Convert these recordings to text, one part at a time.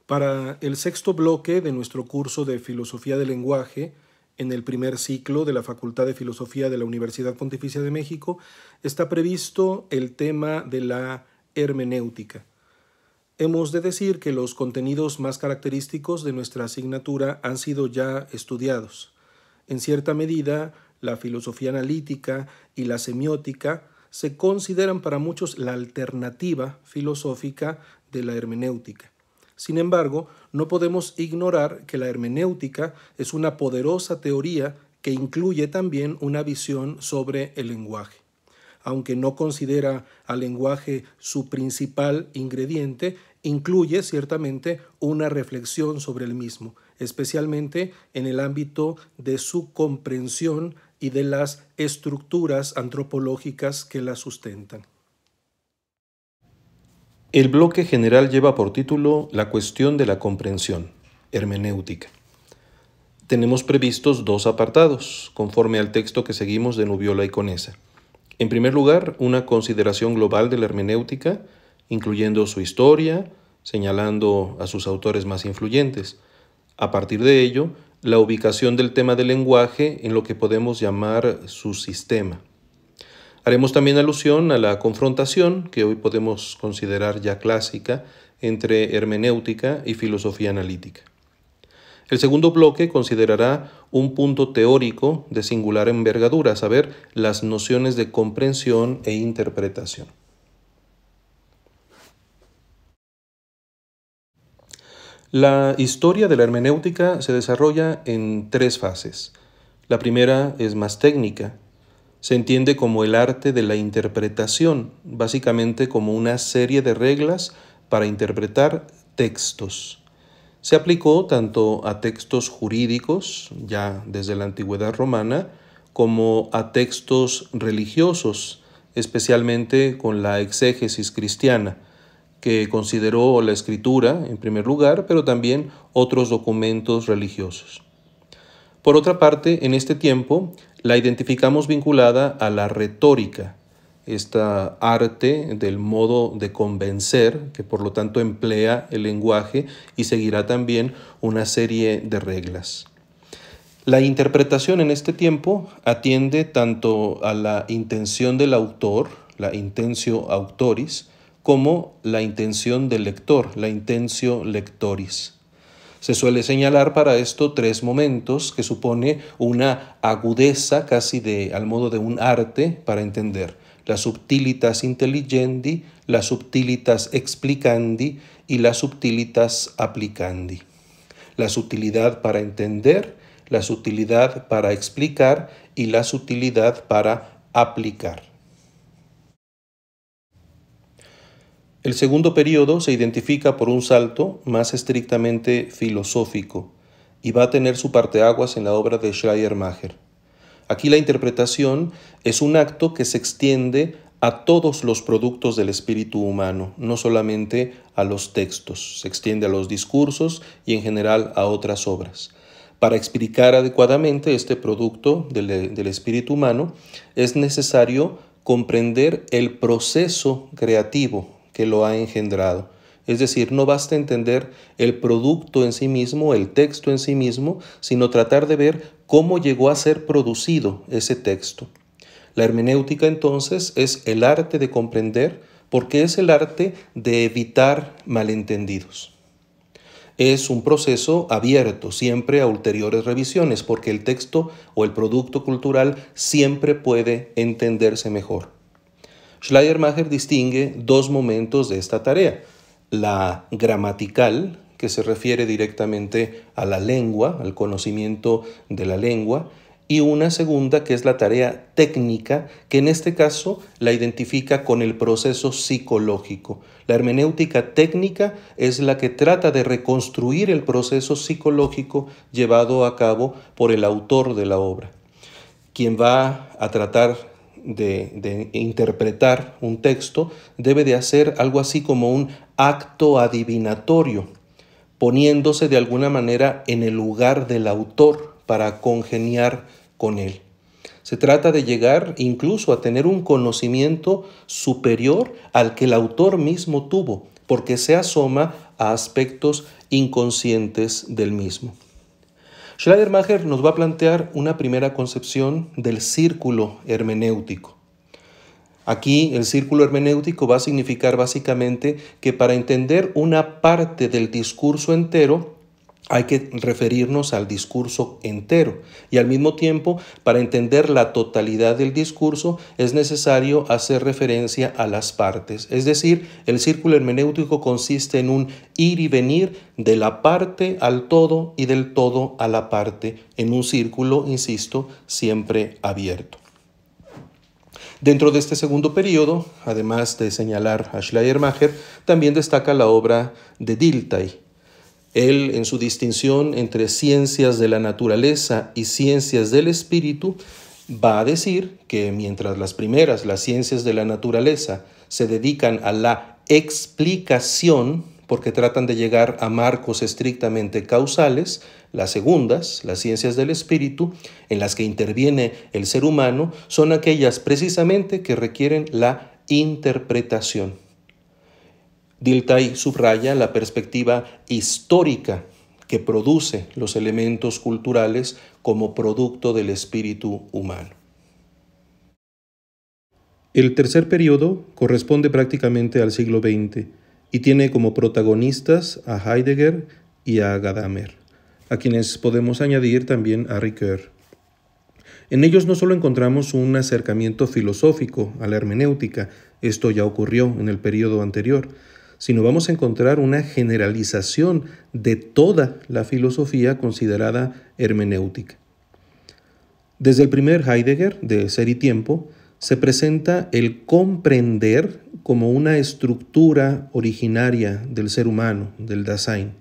Para el sexto bloque de nuestro curso de Filosofía del Lenguaje, en el primer ciclo de la Facultad de Filosofía de la Universidad Pontificia de México, está previsto el tema de la hermenéutica. Hemos de decir que los contenidos más característicos de nuestra asignatura han sido ya estudiados. En cierta medida, la filosofía analítica y la semiótica se consideran para muchos la alternativa filosófica de la hermenéutica. Sin embargo, no podemos ignorar que la hermenéutica es una poderosa teoría que incluye también una visión sobre el lenguaje. Aunque no considera al lenguaje su principal ingrediente, incluye ciertamente una reflexión sobre el mismo, especialmente en el ámbito de su comprensión y de las estructuras antropológicas que la sustentan. El bloque general lleva por título La cuestión de la comprensión, hermenéutica. Tenemos previstos dos apartados, conforme al texto que seguimos de Nubiola y Conesa. En primer lugar, una consideración global de la hermenéutica, incluyendo su historia, señalando a sus autores más influyentes. A partir de ello, la ubicación del tema del lenguaje en lo que podemos llamar su sistema. Haremos también alusión a la confrontación, que hoy podemos considerar ya clásica, entre hermenéutica y filosofía analítica. El segundo bloque considerará un punto teórico de singular envergadura, a saber, las nociones de comprensión e interpretación. La historia de la hermenéutica se desarrolla en tres fases. La primera es más técnica. Se entiende como el arte de la interpretación, básicamente como una serie de reglas para interpretar textos. Se aplicó tanto a textos jurídicos, ya desde la antigüedad romana, como a textos religiosos, especialmente con la exégesis cristiana, que consideró la escritura en primer lugar, pero también otros documentos religiosos. Por otra parte, en este tiempo la identificamos vinculada a la retórica, esta arte del modo de convencer, que por lo tanto emplea el lenguaje y seguirá también una serie de reglas. La interpretación en este tiempo atiende tanto a la intención del autor, la intentio autoris, como la intención del lector, la intentio lectoris. Se suele señalar para esto tres momentos que supone una agudeza casi al modo de un arte para entender. La subtilitas intelligendi, la subtilitas explicandi y la subtilitas applicandi. La sutilidad para entender, la sutilidad para explicar y la sutilidad para aplicar. El segundo periodo se identifica por un salto más estrictamente filosófico y va a tener su parteaguas en la obra de Schleiermacher. Aquí la interpretación es un acto que se extiende a todos los productos del espíritu humano, no solamente a los textos, se extiende a los discursos y en general a otras obras. Para explicar adecuadamente este producto del espíritu humano es necesario comprender el proceso creativo que lo ha engendrado. Es decir, no basta entender el producto en sí mismo, el texto en sí mismo, sino tratar de ver cómo llegó a ser producido ese texto. La hermenéutica entonces es el arte de comprender porque es el arte de evitar malentendidos. Es un proceso abierto siempre a ulteriores revisiones porque el texto o el producto cultural siempre puede entenderse mejor. Schleiermacher distingue dos momentos de esta tarea. La gramatical, que se refiere directamente a la lengua, al conocimiento de la lengua, y una segunda que es la tarea técnica, que en este caso la identifica con el proceso psicológico. La hermenéutica técnica es la que trata de reconstruir el proceso psicológico llevado a cabo por el autor de la obra. Quien va a tratar de interpretar un texto debe de hacer algo así como un acto adivinatorio, poniéndose de alguna manera en el lugar del autor para congeniar con él. Se trata de llegar incluso a tener un conocimiento superior al que el autor mismo tuvo, porque se asoma a aspectos inconscientes del mismo. Schleiermacher nos va a plantear una primera concepción del círculo hermenéutico. Aquí el círculo hermenéutico va a significar básicamente que para entender una parte del discurso entero hay que referirnos al discurso entero y al mismo tiempo para entender la totalidad del discurso es necesario hacer referencia a las partes. Es decir, el círculo hermenéutico consiste en un ir y venir de la parte al todo y del todo a la parte en un círculo, insisto, siempre abierto. Dentro de este segundo periodo, además de señalar a Schleiermacher, también destaca la obra de Dilthey. Él, en su distinción entre ciencias de la naturaleza y ciencias del espíritu, va a decir que mientras las primeras, las ciencias de la naturaleza, se dedican a la explicación, porque tratan de llegar a marcos estrictamente causales, las segundas, las ciencias del espíritu, en las que interviene el ser humano, son aquellas precisamente que requieren la interpretación. Dilthey subraya la perspectiva histórica que produce los elementos culturales como producto del espíritu humano. El tercer periodo corresponde prácticamente al siglo XX y tiene como protagonistas a Heidegger y a Gadamer, a quienes podemos añadir también a Ricoeur. En ellos no solo encontramos un acercamiento filosófico a la hermenéutica, esto ya ocurrió en el periodo anterior, sino vamos a encontrar una generalización de toda la filosofía considerada hermenéutica. Desde el primer Heidegger, de Ser y Tiempo, se presenta el comprender como una estructura originaria del ser humano, del Dasein.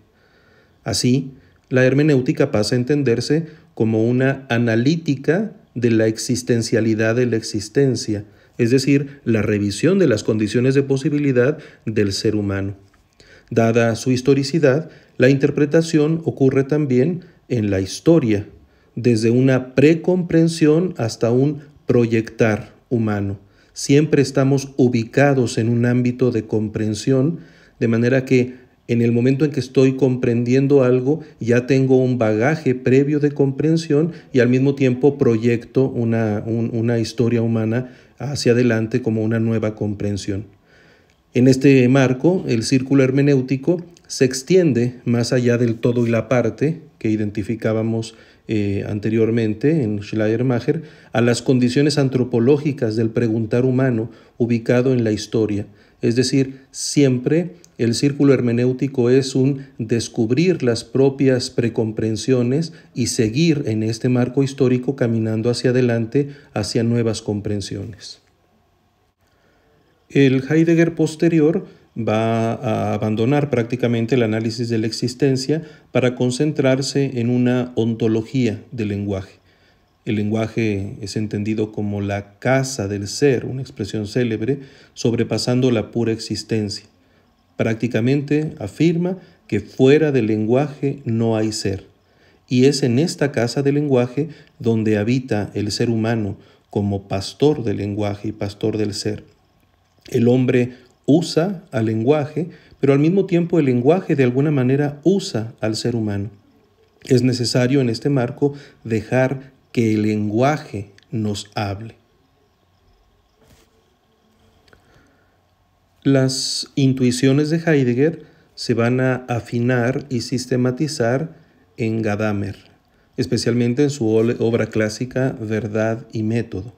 Así, la hermenéutica pasa a entenderse como una analítica de la existencialidad de la existencia, es decir, la revisión de las condiciones de posibilidad del ser humano. Dada su historicidad, la interpretación ocurre también en la historia, desde una precomprensión hasta un proyectar humano. Siempre estamos ubicados en un ámbito de comprensión, de manera que en el momento en que estoy comprendiendo algo, ya tengo un bagaje previo de comprensión y al mismo tiempo proyecto una historia humana hacia adelante como una nueva comprensión. En este marco, el círculo hermenéutico se extiende más allá del todo y la parte que identificábamos anteriormente en Schleiermacher a las condiciones antropológicas del preguntar humano ubicado en la historia. Es decir, siempre el círculo hermenéutico es un descubrir las propias precomprensiones y seguir en este marco histórico caminando hacia adelante, hacia nuevas comprensiones. El Heidegger posterior va a abandonar prácticamente el análisis de la existencia para concentrarse en una ontología del lenguaje. El lenguaje es entendido como la casa del ser, una expresión célebre, sobrepasando la pura existencia. Prácticamente afirma que fuera del lenguaje no hay ser. Y es en esta casa del lenguaje donde habita el ser humano como pastor del lenguaje y pastor del ser. El hombre usa al lenguaje, pero al mismo tiempo el lenguaje de alguna manera usa al ser humano. Es necesario en este marco dejar que el lenguaje nos hable. Las intuiciones de Heidegger se van a afinar y sistematizar en Gadamer, especialmente en su obra clásica Verdad y Método.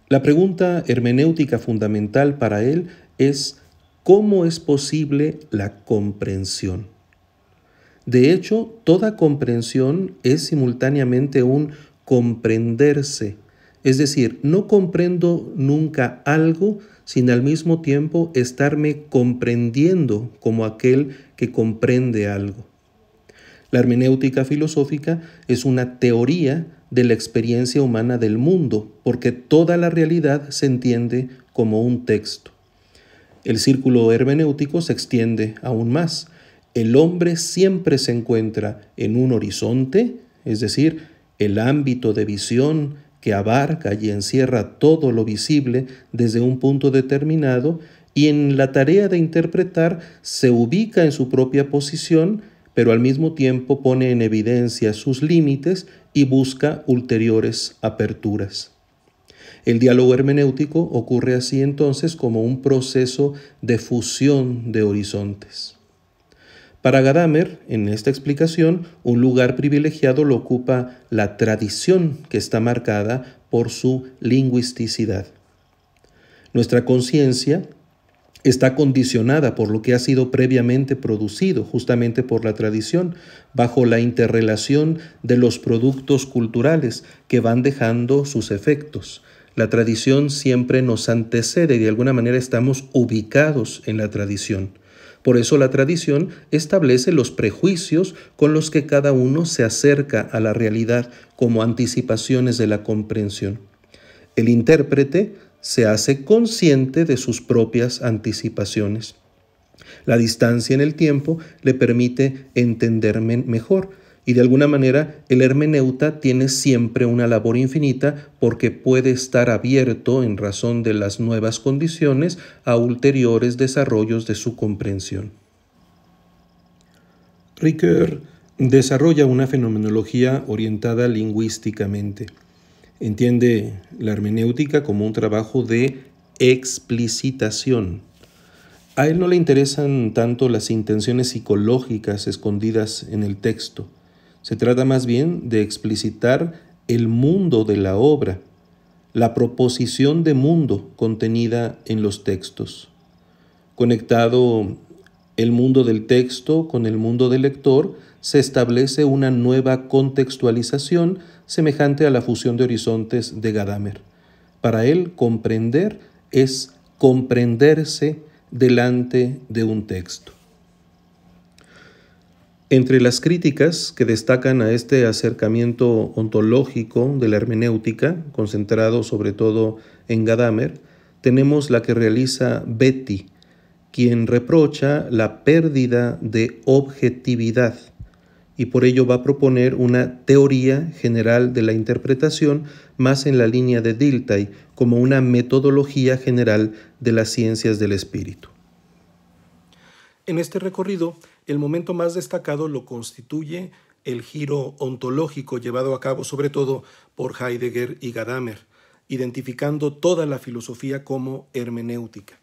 La pregunta hermenéutica fundamental para él es ¿cómo es posible la comprensión? De hecho, toda comprensión es simultáneamente un comprenderse, es decir, no comprendo nunca algo sin al mismo tiempo estarme comprendiendo como aquel que comprende algo. La hermenéutica filosófica es una teoría de la experiencia humana del mundo, porque toda la realidad se entiende como un texto. El círculo hermenéutico se extiende aún más. El hombre siempre se encuentra en un horizonte, es decir, el ámbito de visión que abarca y encierra todo lo visible desde un punto determinado, y en la tarea de interpretar se ubica en su propia posición, pero al mismo tiempo pone en evidencia sus límites y busca ulteriores aperturas. El diálogo hermenéutico ocurre así entonces como un proceso de fusión de horizontes. Para Gadamer, en esta explicación, un lugar privilegiado lo ocupa la tradición que está marcada por su lingüisticidad. Nuestra conciencia está condicionada por lo que ha sido previamente producido, justamente por la tradición, bajo la interrelación de los productos culturales que van dejando sus efectos. La tradición siempre nos antecede, de alguna manera estamos ubicados en la tradición. Por eso la tradición establece los prejuicios con los que cada uno se acerca a la realidad como anticipaciones de la comprensión. El intérprete se hace consciente de sus propias anticipaciones. La distancia en el tiempo le permite entender mejor y de alguna manera el hermeneuta tiene siempre una labor infinita porque puede estar abierto en razón de las nuevas condiciones a ulteriores desarrollos de su comprensión. Ricoeur desarrolla una fenomenología orientada lingüísticamente. Entiende la hermenéutica como un trabajo de explicitación. A él no le interesan tanto las intenciones psicológicas escondidas en el texto. Se trata más bien de explicitar el mundo de la obra, la proposición de mundo contenida en los textos. Conectado el mundo del texto con el mundo del lector, se establece una nueva contextualización semejante a la fusión de horizontes de Gadamer. Para él, comprender es comprenderse delante de un texto. Entre las críticas que destacan a este acercamiento ontológico de la hermenéutica, concentrado sobre todo en Gadamer, tenemos la que realiza Betti, quien reprocha la pérdida de objetividad y por ello va a proponer una teoría general de la interpretación más en la línea de Dilthey como una metodología general de las ciencias del espíritu. En este recorrido, el momento más destacado lo constituye el giro ontológico llevado a cabo sobre todo por Heidegger y Gadamer, identificando toda la filosofía como hermenéutica.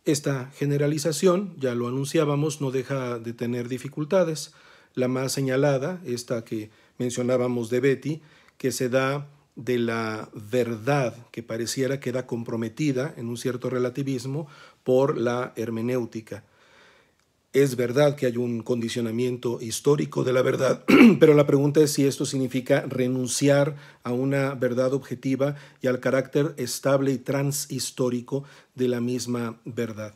Esta generalización, ya lo anunciábamos, no deja de tener dificultades. La más señalada, esta que mencionábamos de Betti, que se da de la verdad que pareciera queda comprometida en un cierto relativismo por la hermenéutica. Es verdad que hay un condicionamiento histórico de la verdad, pero la pregunta es si esto significa renunciar a una verdad objetiva y al carácter estable y transhistórico de la misma verdad.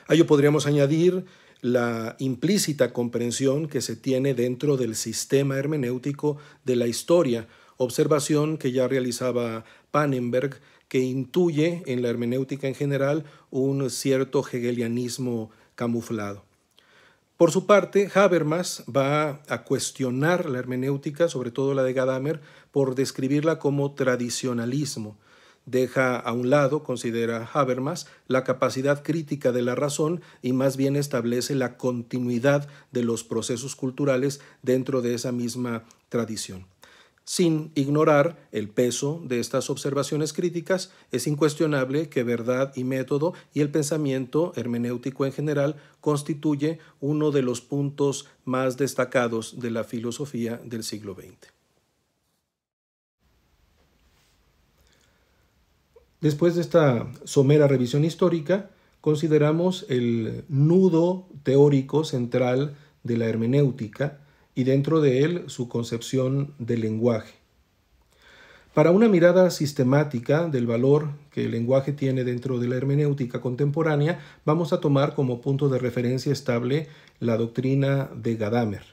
A ello podríamos añadir la implícita comprensión que se tiene dentro del sistema hermenéutico de la historia, observación que ya realizaba Pannenberg, que intuye en la hermenéutica en general un cierto hegelianismo camuflado. Por su parte, Habermas va a cuestionar la hermenéutica, sobre todo la de Gadamer, por describirla como tradicionalismo. Deja a un lado, considera Habermas, la capacidad crítica de la razón y más bien establece la continuidad de los procesos culturales dentro de esa misma tradición. Sin ignorar el peso de estas observaciones críticas, es incuestionable que verdad y método y el pensamiento hermenéutico en general constituye uno de los puntos más destacados de la filosofía del siglo XX. Después de esta somera revisión histórica, consideramos el nudo teórico central de la hermenéutica y dentro de él su concepción del lenguaje. Para una mirada sistemática del valor que el lenguaje tiene dentro de la hermenéutica contemporánea, vamos a tomar como punto de referencia estable la doctrina de Gadamer.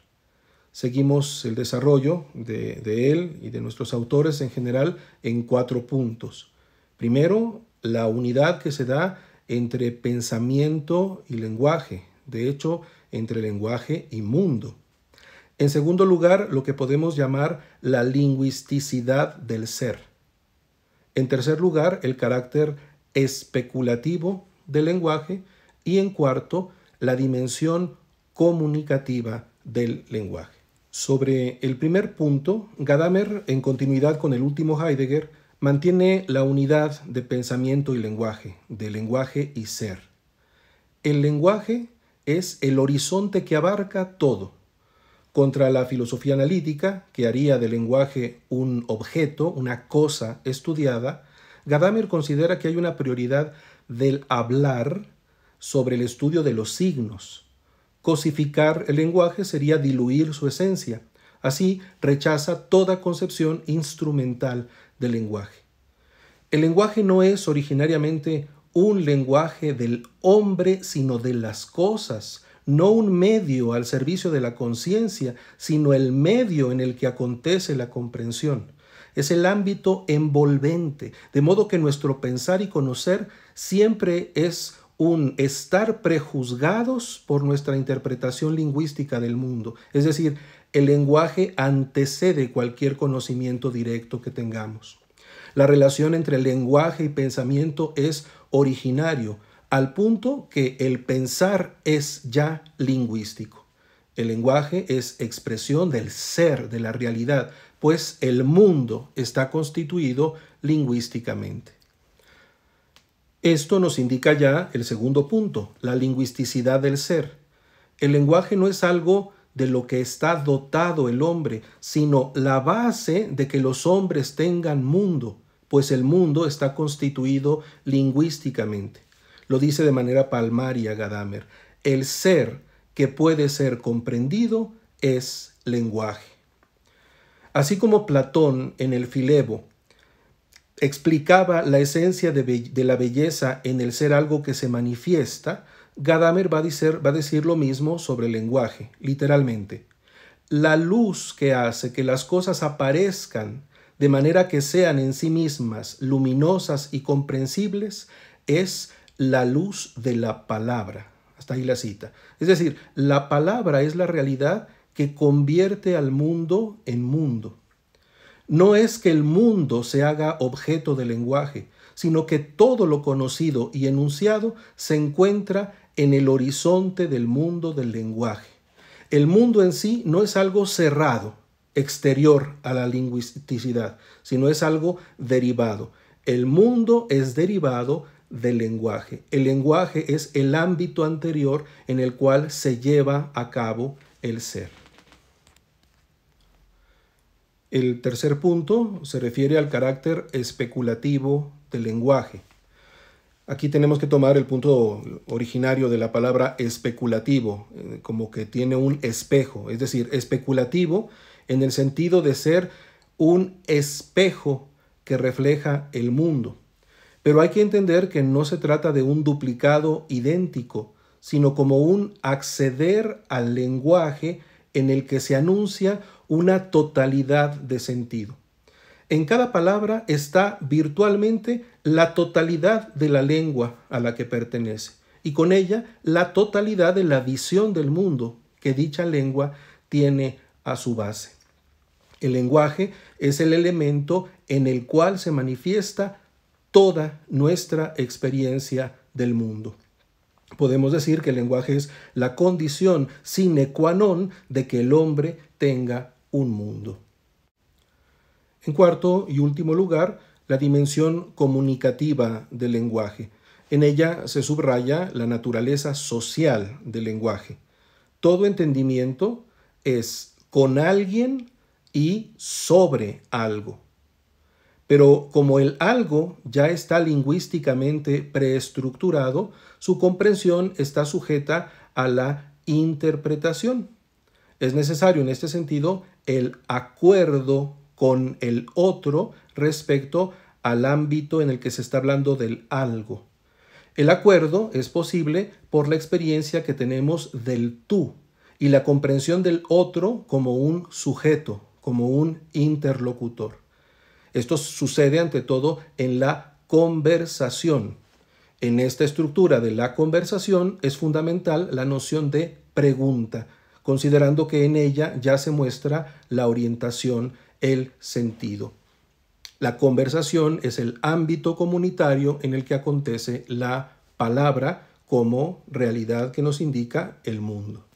Seguimos el desarrollo de él y de nuestros autores en general en 4 puntos. Primero, la unidad que se da entre pensamiento y lenguaje, de hecho, entre lenguaje y mundo. En segundo lugar, lo que podemos llamar la lingüisticidad del ser. En tercer lugar, el carácter especulativo del lenguaje y en cuarto, la dimensión comunicativa del lenguaje. Sobre el primer punto, Gadamer, en continuidad con el último Heidegger, mantiene la unidad de pensamiento y lenguaje, de lenguaje y ser. El lenguaje es el horizonte que abarca todo. Contra la filosofía analítica, que haría del lenguaje un objeto, una cosa estudiada, Gadamer considera que hay una prioridad del hablar sobre el estudio de los signos. Cosificar el lenguaje sería diluir su esencia. Así rechaza toda concepción instrumental del lenguaje. El lenguaje no es originariamente un lenguaje del hombre, sino de las cosas, no un medio al servicio de la conciencia, sino el medio en el que acontece la comprensión. Es el ámbito envolvente, de modo que nuestro pensar y conocer siempre es un estar prejuzgados por nuestra interpretación lingüística del mundo. Es decir, el lenguaje antecede cualquier conocimiento directo que tengamos. La relación entre lenguaje y pensamiento es originario, al punto que el pensar es ya lingüístico. El lenguaje es expresión del ser, de la realidad, pues el mundo está constituido lingüísticamente. Esto nos indica ya el segundo punto, la lingüisticidad del ser. El lenguaje no es algo de lo que está dotado el hombre, sino la base de que los hombres tengan mundo, pues el mundo está constituido lingüísticamente. Lo dice de manera palmaria Gadamer. El ser que puede ser comprendido es lenguaje. Así como Platón en el Filebo explicaba la esencia de la belleza en el ser algo que se manifiesta, Gadamer va a decir lo mismo sobre el lenguaje, literalmente. La luz que hace que las cosas aparezcan de manera que sean en sí mismas luminosas y comprensibles es la luz de la palabra. Hasta ahí la cita. Es decir, la palabra es la realidad que convierte al mundo en mundo. No es que el mundo se haga objeto del lenguaje, sino que todo lo conocido y enunciado se encuentra en el horizonte del mundo del lenguaje. El mundo en sí no es algo cerrado, exterior a la lingüisticidad, sino es algo derivado. El mundo es derivado del lenguaje. El lenguaje es el ámbito anterior en el cual se lleva a cabo el ser. El tercer punto se refiere al carácter especulativo del lenguaje. Aquí tenemos que tomar el punto originario de la palabra especulativo, como que tiene un espejo, es decir, especulativo en el sentido de ser un espejo que refleja el mundo. Pero hay que entender que no se trata de un duplicado idéntico, sino como un acceder al lenguaje en el que se anuncia una totalidad de sentido. En cada palabra está virtualmente la totalidad de la lengua a la que pertenece y con ella la totalidad de la visión del mundo que dicha lengua tiene a su base. El lenguaje es el elemento en el cual se manifiesta toda nuestra experiencia del mundo. Podemos decir que el lenguaje es la condición sine qua non de que el hombre tenga un mundo. En cuarto y último lugar, la dimensión comunicativa del lenguaje. En ella se subraya la naturaleza social del lenguaje. Todo entendimiento es con alguien y sobre algo. Pero como el algo ya está lingüísticamente preestructurado, su comprensión está sujeta a la interpretación. Es necesario en este sentido el acuerdo con el otro respecto al ámbito en el que se está hablando del algo. El acuerdo es posible por la experiencia que tenemos del tú y la comprensión del otro como un sujeto, como un interlocutor. Esto sucede ante todo en la conversación. En esta estructura de la conversación es fundamental la noción de pregunta, considerando que en ella ya se muestra la orientación, el sentido. La conversación es el ámbito comunitario en el que acontece la palabra como realidad que nos indica el mundo.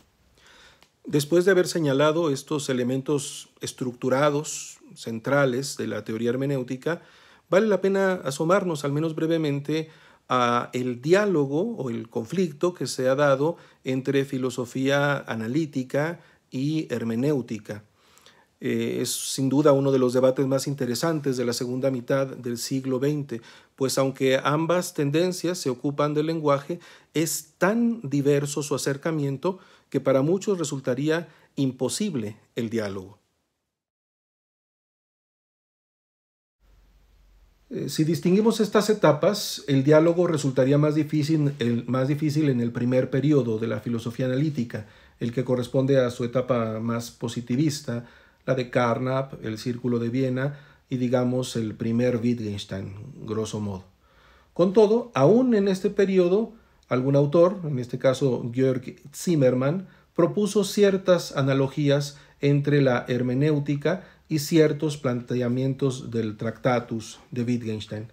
Después de haber señalado estos elementos estructurados, centrales de la teoría hermenéutica, vale la pena asomarnos, al menos brevemente, a el diálogo o el conflicto que se ha dado entre filosofía analítica y hermenéutica. Es sin duda uno de los debates más interesantes de la segunda mitad del siglo XX, pues aunque ambas tendencias se ocupan del lenguaje, es tan diverso su acercamiento que para muchos resultaría imposible el diálogo. Si distinguimos estas etapas, el diálogo resultaría más difícil en el primer periodo de la filosofía analítica, el que corresponde a su etapa más positivista, la de Carnap, el Círculo de Viena y digamos el primer Wittgenstein, grosso modo. Con todo, aún en este periodo, algún autor, en este caso Georg Zimmermann, propuso ciertas analogías entre la hermenéutica y ciertos planteamientos del Tractatus de Wittgenstein.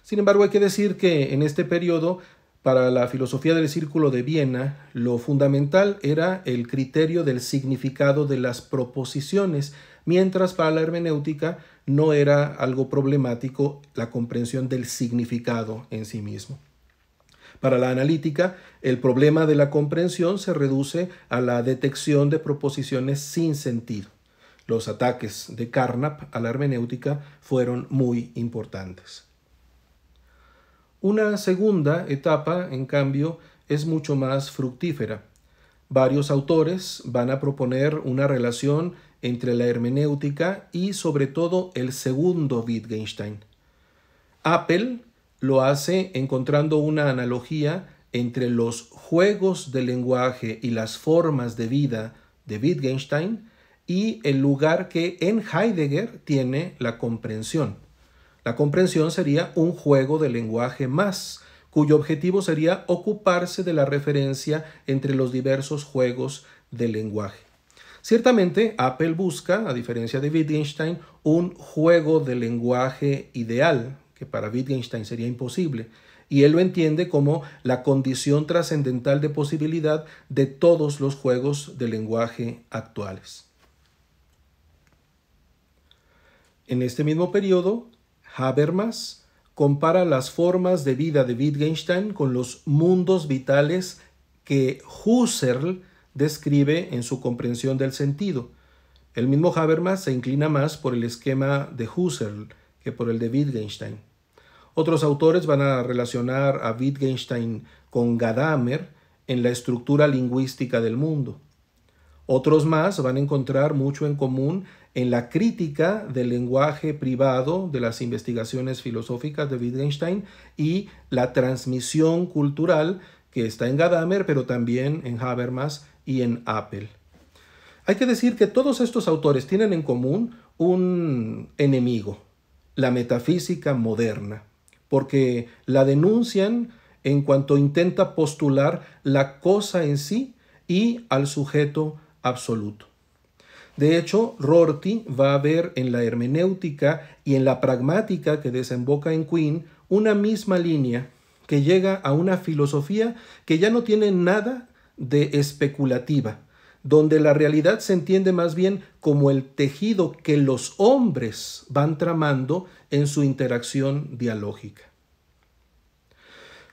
Sin embargo, hay que decir que en este periodo, para la filosofía del Círculo de Viena, lo fundamental era el criterio del significado de las proposiciones, mientras para la hermenéutica no era algo problemático la comprensión del significado en sí mismo. Para la analítica, el problema de la comprensión se reduce a la detección de proposiciones sin sentido. Los ataques de Carnap a la hermenéutica fueron muy importantes. Una segunda etapa, en cambio, es mucho más fructífera. Varios autores van a proponer una relación entre la hermenéutica y sobre todo el segundo Wittgenstein. Apel lo hace encontrando una analogía entre los juegos del lenguaje y las formas de vida de Wittgenstein y el lugar que en Heidegger tiene la comprensión. La comprensión sería un juego de lenguaje más, cuyo objetivo sería ocuparse de la referencia entre los diversos juegos del lenguaje. Ciertamente, Apel busca, a diferencia de Wittgenstein, un juego de lenguaje ideal, que para Wittgenstein sería imposible, y él lo entiende como la condición trascendental de posibilidad de todos los juegos de lenguaje actuales. En este mismo periodo, Habermas compara las formas de vida de Wittgenstein con los mundos vitales que Husserl describe en su comprensión del sentido. El mismo Habermas se inclina más por el esquema de Husserl que por el de Wittgenstein. Otros autores van a relacionar a Wittgenstein con Gadamer en la estructura lingüística del mundo. Otros más van a encontrar mucho en común en la crítica del lenguaje privado de las investigaciones filosóficas de Wittgenstein y la transmisión cultural que está en Gadamer, pero también en Habermas y en Apel. Hay que decir que todos estos autores tienen en común un enemigo, la metafísica moderna, porque la denuncian en cuanto intenta postular la cosa en sí y al sujeto absoluto. De hecho, Rorty va a ver en la hermenéutica y en la pragmática que desemboca en Quine una misma línea que llega a una filosofía que ya no tiene nada de especulativa, donde la realidad se entiende más bien como el tejido que los hombres van tramando en su interacción dialógica.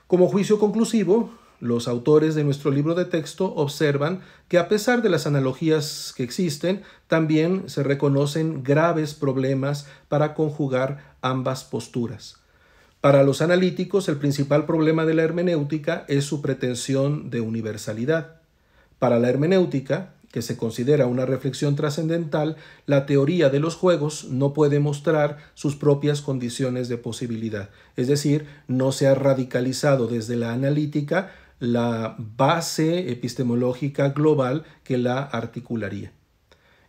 Como juicio conclusivo, los autores de nuestro libro de texto observan que a pesar de las analogías que existen, también se reconocen graves problemas para conjugar ambas posturas. Para los analíticos, el principal problema de la hermenéutica es su pretensión de universalidad. Para la hermenéutica, que se considera una reflexión trascendental, la teoría de los juegos no puede mostrar sus propias condiciones de posibilidad. Es decir, no se ha radicalizado desde la analítica la base epistemológica global que la articularía.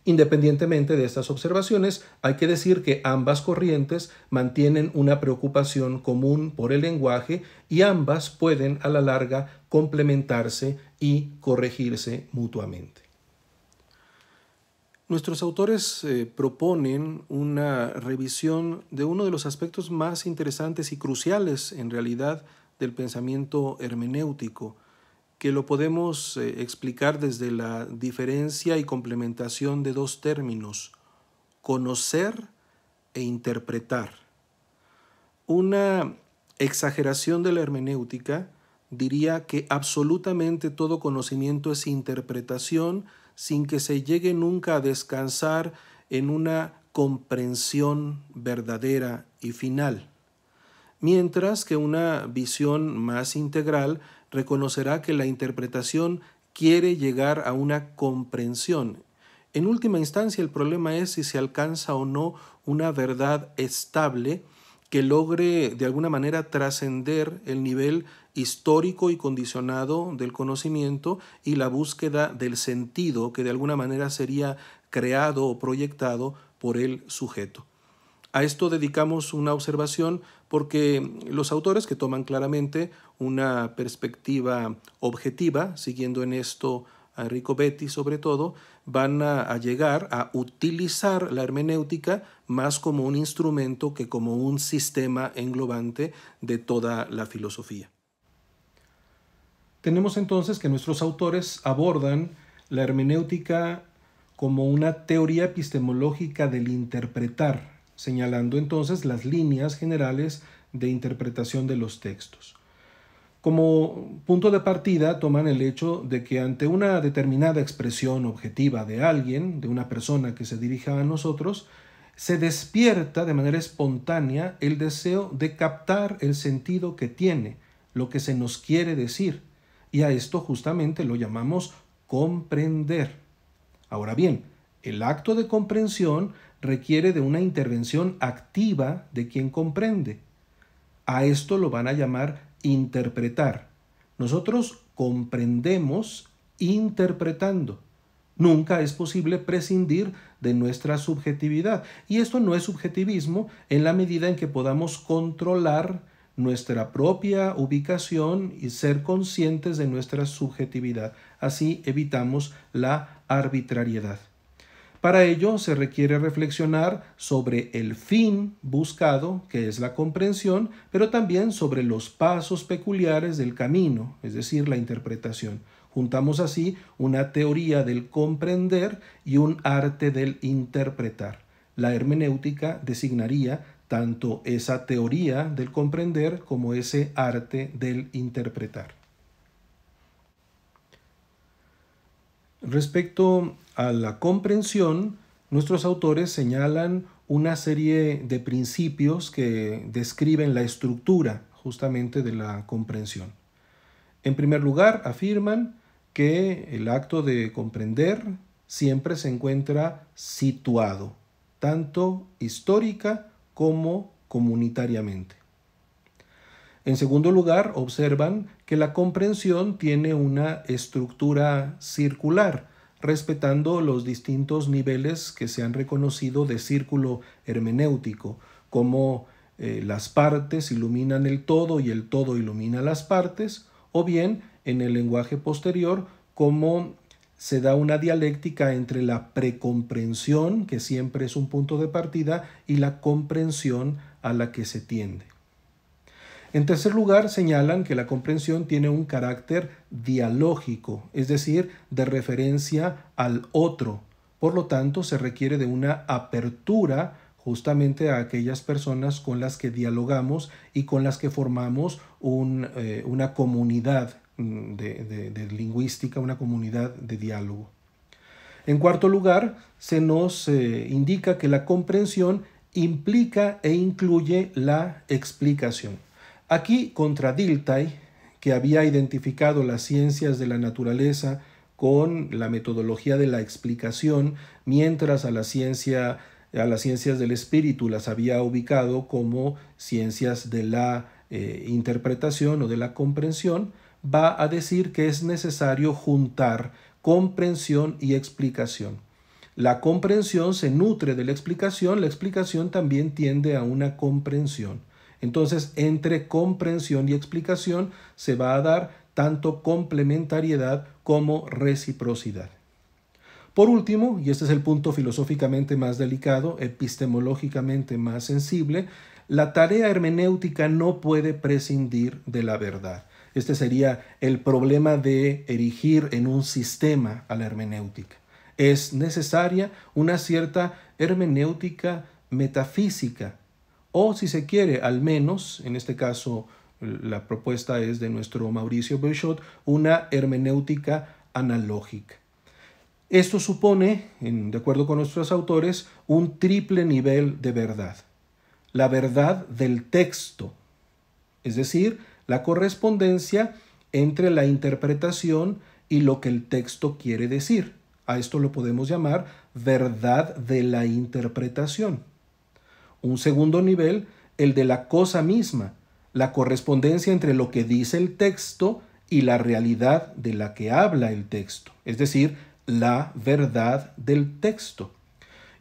Independientemente de estas observaciones, hay que decir que ambas corrientes mantienen una preocupación común por el lenguaje y ambas pueden a la larga complementarse y corregirse mutuamente. Nuestros autores proponen una revisión de uno de los aspectos más interesantes y cruciales, en realidad, del pensamiento hermenéutico, que lo podemos explicar desde la diferencia y complementación de dos términos: conocer e interpretar. Una exageración de la hermenéutica diría que absolutamente todo conocimiento es interpretación sin que se llegue nunca a descansar en una comprensión verdadera y final, mientras que una visión más integral reconocerá que la interpretación quiere llegar a una comprensión. En última instancia, el problema es si se alcanza o no una verdad estable que logre de alguna manera trascender el nivel histórico y condicionado del conocimiento y la búsqueda del sentido que de alguna manera sería creado o proyectado por el sujeto. A esto dedicamos una observación porque los autores, que toman claramente una perspectiva objetiva, siguiendo en esto a Enrico Betti sobre todo, van a llegar a utilizar la hermenéutica más como un instrumento que como un sistema englobante de toda la filosofía. Tenemos entonces que nuestros autores abordan la hermenéutica como una teoría epistemológica del interpretar, señalando entonces las líneas generales de interpretación de los textos. Como punto de partida toman el hecho de que ante una determinada expresión objetiva de alguien, de una persona que se dirija a nosotros, se despierta de manera espontánea el deseo de captar el sentido que tiene, lo que se nos quiere decir, y a esto justamente lo llamamos comprender. Ahora bien, el acto de comprensión requiere de una intervención activa de quien comprende. A esto lo van a llamar interpretar. Nosotros comprendemos interpretando. Nunca es posible prescindir de nuestra subjetividad. Y esto no es subjetivismo en la medida en que podamos controlar nuestra propia ubicación y ser conscientes de nuestra subjetividad. Así evitamos la arbitrariedad. Para ello se requiere reflexionar sobre el fin buscado, que es la comprensión, pero también sobre los pasos peculiares del camino, es decir, la interpretación. Juntamos así una teoría del comprender y un arte del interpretar. La hermenéutica designaría tanto esa teoría del comprender como ese arte del interpretar. Respecto a la comprensión, nuestros autores señalan una serie de principios que describen la estructura justamente de la comprensión. En primer lugar, afirman que el acto de comprender siempre se encuentra situado, tanto histórica como comunitariamente. En segundo lugar, observan que la comprensión tiene una estructura circular, respetando los distintos niveles que se han reconocido de círculo hermenéutico, como las partes iluminan el todo y el todo ilumina las partes, o bien en el lenguaje posterior, como se da una dialéctica entre la precomprensión, que siempre es un punto de partida, y la comprensión a la que se tiende. En tercer lugar, señalan que la comprensión tiene un carácter dialógico, es decir, de referencia al otro. Por lo tanto, se requiere de una apertura justamente a aquellas personas con las que dialogamos y con las que formamos una comunidad de lingüística, una comunidad de diálogo. En cuarto lugar, se nos indica que la comprensión implica e incluye la explicación. Aquí, contra Dilthey, que había identificado las ciencias de la naturaleza con la metodología de la explicación, mientras a las ciencias del espíritu las había ubicado como ciencias de la interpretación o de la comprensión, va a decir que es necesario juntar comprensión y explicación. La comprensión se nutre de la explicación también tiende a una comprensión. Entonces, entre comprensión y explicación se va a dar tanto complementariedad como reciprocidad. Por último, y este es el punto filosóficamente más delicado, epistemológicamente más sensible, la tarea hermenéutica no puede prescindir de la verdad. Este sería el problema de erigir en un sistema a la hermenéutica. Es necesaria una cierta hermenéutica metafísica, o si se quiere, al menos, en este caso la propuesta es de nuestro Mauricio Beuchot, una hermenéutica analógica. Esto supone, de acuerdo con nuestros autores, un triple nivel de verdad. La verdad del texto, es decir, la correspondencia entre la interpretación y lo que el texto quiere decir. A esto lo podemos llamar verdad de la interpretación. Un segundo nivel, el de la cosa misma, la correspondencia entre lo que dice el texto y la realidad de la que habla el texto, es decir, la verdad del texto.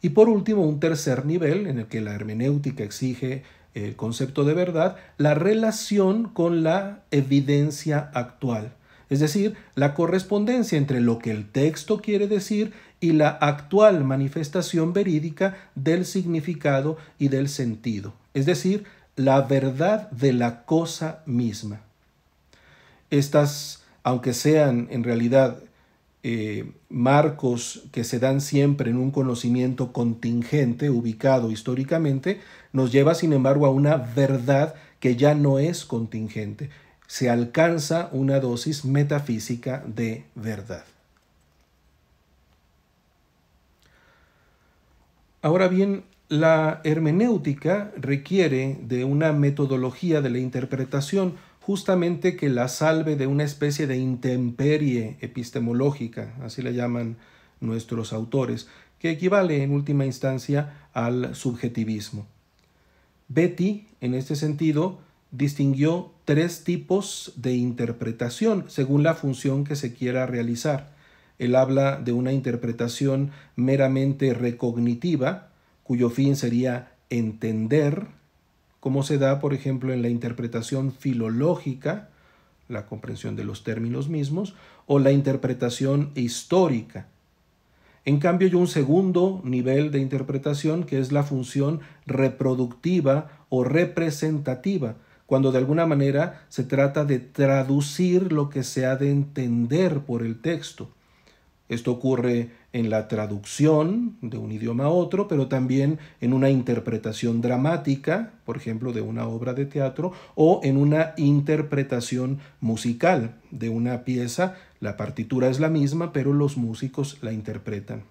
Y por último, un tercer nivel en el que la hermenéutica exige el concepto de verdad, la relación con la evidencia actual, es decir, la correspondencia entre lo que el texto quiere decir y la actual manifestación verídica del significado y del sentido, es decir, la verdad de la cosa misma. Estas, aunque sean en realidad marcos que se dan siempre en un conocimiento contingente, ubicado históricamente, nos lleva sin embargo a una verdad que ya no es contingente. Se alcanza una dosis metafísica de verdad. Ahora bien, la hermenéutica requiere de una metodología de la interpretación justamente que la salve de una especie de intemperie epistemológica, así la llaman nuestros autores, que equivale en última instancia al subjetivismo. Betti, en este sentido, distinguió 3 tipos de interpretación según la función que se quiera realizar. Él habla de una interpretación meramente recognitiva, cuyo fin sería entender, como se da, por ejemplo, en la interpretación filológica, la comprensión de los términos mismos, o la interpretación histórica. En cambio, hay un segundo nivel de interpretación que es la función reproductiva o representativa, cuando de alguna manera se trata de traducir lo que se ha de entender por el texto. Esto ocurre en la traducción de un idioma a otro, pero también en una interpretación dramática, por ejemplo, de una obra de teatro, o en una interpretación musical de una pieza. La partitura es la misma, pero los músicos la interpretan.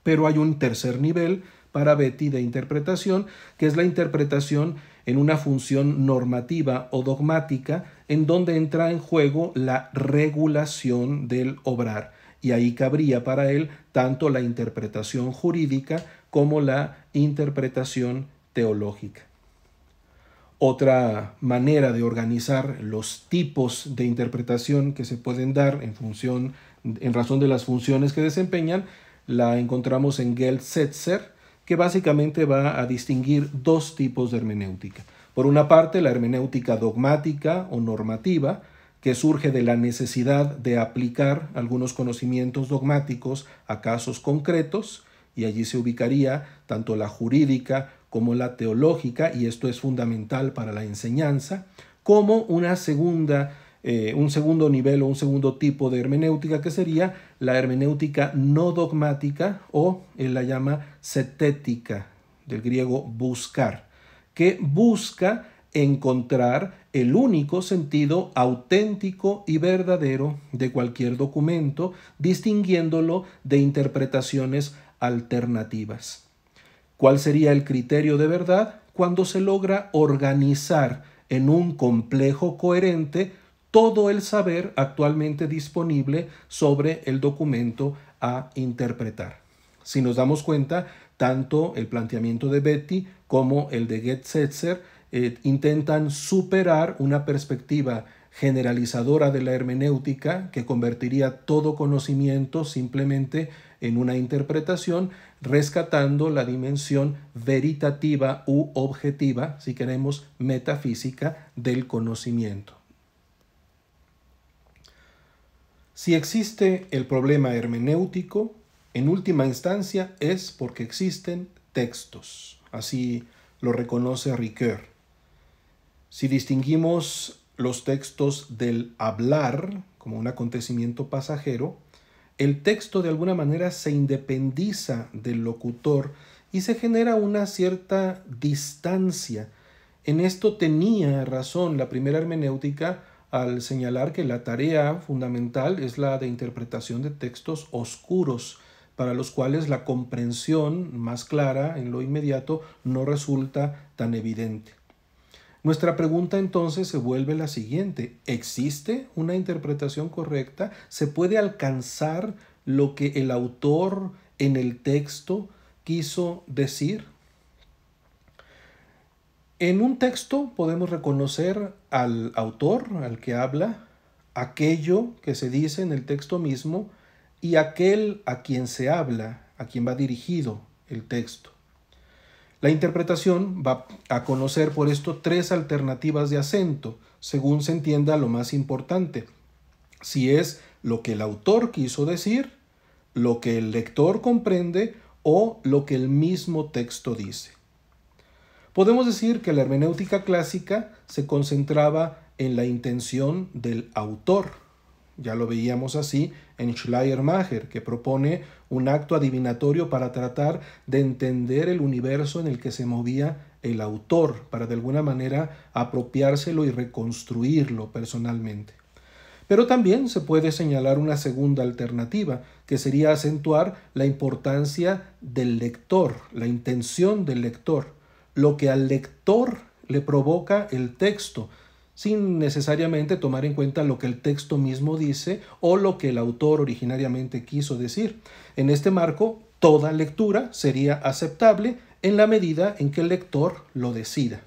Pero hay un tercer nivel para Betti de interpretación, que es la interpretación en una función normativa o dogmática, en donde entra en juego la regulación del obrar. Y ahí cabría para él tanto la interpretación jurídica como la interpretación teológica. Otra manera de organizar los tipos de interpretación que se pueden dar en razón de las funciones que desempeñan, la encontramos en Geld-Setzer, que básicamente va a distinguir 2 tipos de hermenéutica. Por una parte, la hermenéutica dogmática o normativa, que surge de la necesidad de aplicar algunos conocimientos dogmáticos a casos concretos, y allí se ubicaría tanto la jurídica como la teológica, y esto es fundamental para la enseñanza, como un segundo nivel o un segundo tipo de hermenéutica, que sería la hermenéutica no dogmática, o él la llama setética, del griego buscar, que busca encontrar el único sentido auténtico y verdadero de cualquier documento, distinguiéndolo de interpretaciones alternativas. ¿Cuál sería el criterio de verdad? Cuando se logra organizar en un complejo coherente todo el saber actualmente disponible sobre el documento a interpretar. Si nos damos cuenta, tanto el planteamiento de Betti como el de Geld-Setzer intentan superar una perspectiva generalizadora de la hermenéutica que convertiría todo conocimiento simplemente en una interpretación, rescatando la dimensión veritativa u objetiva, si queremos, metafísica del conocimiento. Si existe el problema hermenéutico, en última instancia es porque existen textos. Así lo reconoce Ricoeur. Si distinguimos los textos del hablar como un acontecimiento pasajero, el texto de alguna manera se independiza del locutor y se genera una cierta distancia. En esto tenía razón la primera hermenéutica al señalar que la tarea fundamental es la de interpretación de textos oscuros, para los cuales la comprensión más clara en lo inmediato no resulta tan evidente. Nuestra pregunta entonces se vuelve la siguiente: ¿existe una interpretación correcta? ¿Se puede alcanzar lo que el autor en el texto quiso decir? En un texto podemos reconocer al autor, al que habla, aquello que se dice en el texto mismo y aquel a quien se habla, a quien va dirigido el texto. La interpretación va a conocer por esto tres alternativas de acento, según se entienda lo más importante: si es lo que el autor quiso decir, lo que el lector comprende o lo que el mismo texto dice. Podemos decir que la hermenéutica clásica se concentraba en la intención del autor. Ya lo veíamos así en Schleiermacher, que propone un acto adivinatorio para tratar de entender el universo en el que se movía el autor, para de alguna manera apropiárselo y reconstruirlo personalmente. Pero también se puede señalar una segunda alternativa, que sería acentuar la importancia del lector, la intención del lector, lo que al lector le provoca el texto, sin necesariamente tomar en cuenta lo que el texto mismo dice o lo que el autor originariamente quiso decir. En este marco, toda lectura sería aceptable en la medida en que el lector lo decida.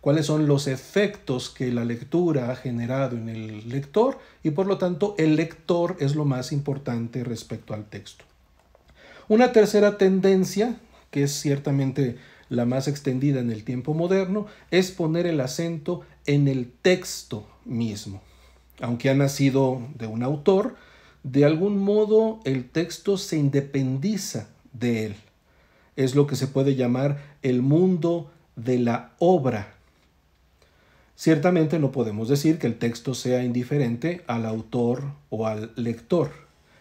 ¿Cuáles son los efectos que la lectura ha generado en el lector? Y por lo tanto, el lector es lo más importante respecto al texto. Una tercera tendencia, que es ciertamente la más extendida en el tiempo moderno, es poner el acento en el texto mismo. Aunque ha nacido de un autor, de algún modo el texto se independiza de él. Es lo que se puede llamar el mundo de la obra. Ciertamente no podemos decir que el texto sea indiferente al autor o al lector,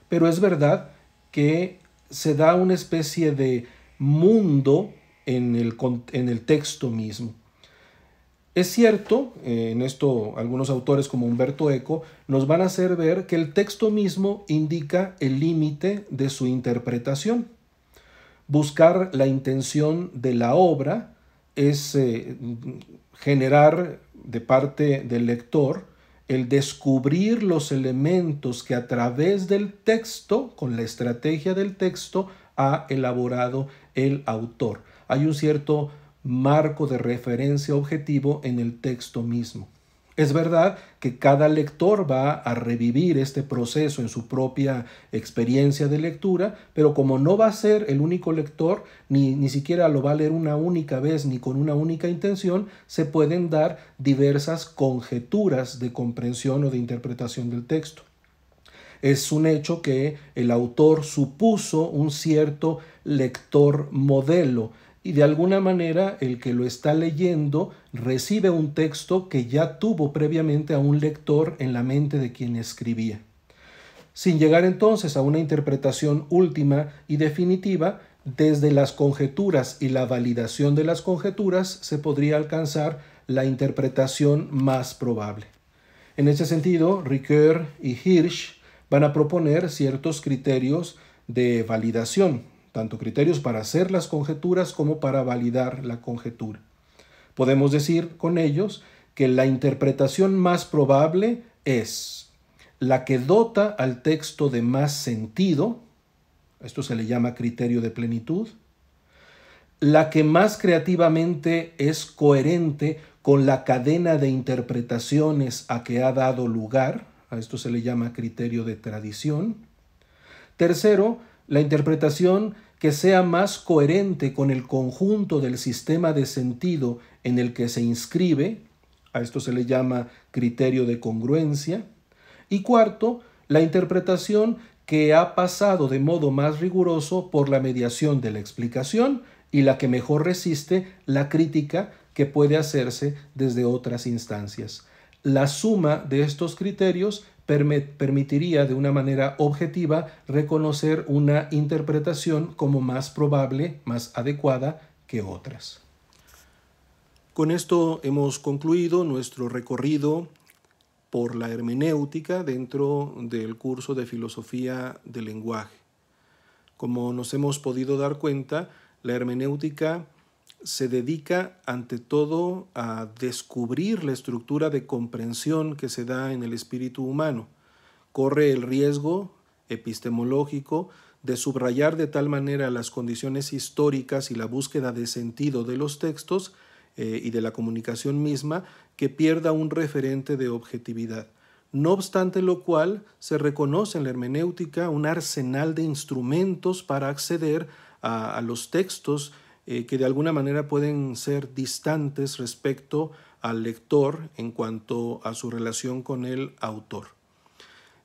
pero es verdad que se da una especie de mundo en el texto mismo. Es cierto, en esto algunos autores como Umberto Eco nos van a hacer ver que el texto mismo indica el límite de su interpretación. Buscar la intención de la obra es generar de parte del lector el descubrir los elementos que a través del texto, con la estrategia del texto, ha elaborado el autor. Hay un cierto marco de referencia objetivo en el texto mismo. Es verdad que cada lector va a revivir este proceso en su propia experiencia de lectura, pero como no va a ser el único lector, ni siquiera lo va a leer una única vez ni con una única intención, se pueden dar diversas conjeturas de comprensión o de interpretación del texto. Es un hecho que el autor supuso un cierto lector modelo, y de alguna manera el que lo está leyendo recibe un texto que ya tuvo previamente a un lector en la mente de quien escribía. Sin llegar entonces a una interpretación última y definitiva, desde las conjeturas y la validación de las conjeturas se podría alcanzar la interpretación más probable. En ese sentido, Ricoeur y Hirsch van a proponer ciertos criterios de validación, tanto criterios para hacer las conjeturas como para validar la conjetura. Podemos decir con ellos que la interpretación más probable es la que dota al texto de más sentido, esto se le llama criterio de plenitud, la que más creativamente es coherente con la cadena de interpretaciones a que ha dado lugar, a esto se le llama criterio de tradición. Tercero, la interpretación que sea más coherente con el conjunto del sistema de sentido en el que se inscribe, a esto se le llama criterio de congruencia. Y cuarto, la interpretación que ha pasado de modo más riguroso por la mediación de la explicación y la que mejor resiste la crítica que puede hacerse desde otras instancias. La suma de estos criterios permitiría de una manera objetiva reconocer una interpretación como más probable, más adecuada que otras. Con esto hemos concluido nuestro recorrido por la hermenéutica dentro del curso de Filosofía del Lenguaje. Como nos hemos podido dar cuenta, la hermenéutica se dedica ante todo a descubrir la estructura de comprensión que se da en el espíritu humano. Corre el riesgo epistemológico de subrayar de tal manera las condiciones históricas y la búsqueda de sentido de los textos y de la comunicación misma que pierda un referente de objetividad. No obstante lo cual, se reconoce en la hermenéutica un arsenal de instrumentos para acceder a los textos que de alguna manera pueden ser distantes respecto al lector en cuanto a su relación con el autor.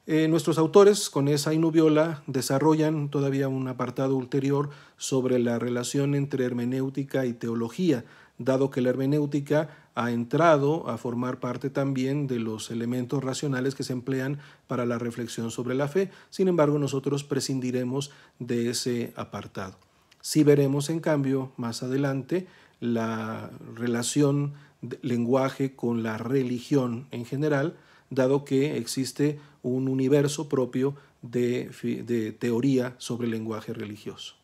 Nuestros autores, Conesa y Nubiola, desarrollan todavía un apartado ulterior sobre la relación entre hermenéutica y teología, dado que la hermenéutica ha entrado a formar parte también de los elementos racionales que se emplean para la reflexión sobre la fe. Sin embargo, nosotros prescindiremos de ese apartado. Sí veremos, en cambio, más adelante, la relación del lenguaje con la religión en general, dado que existe un universo propio de teoría sobre el lenguaje religioso.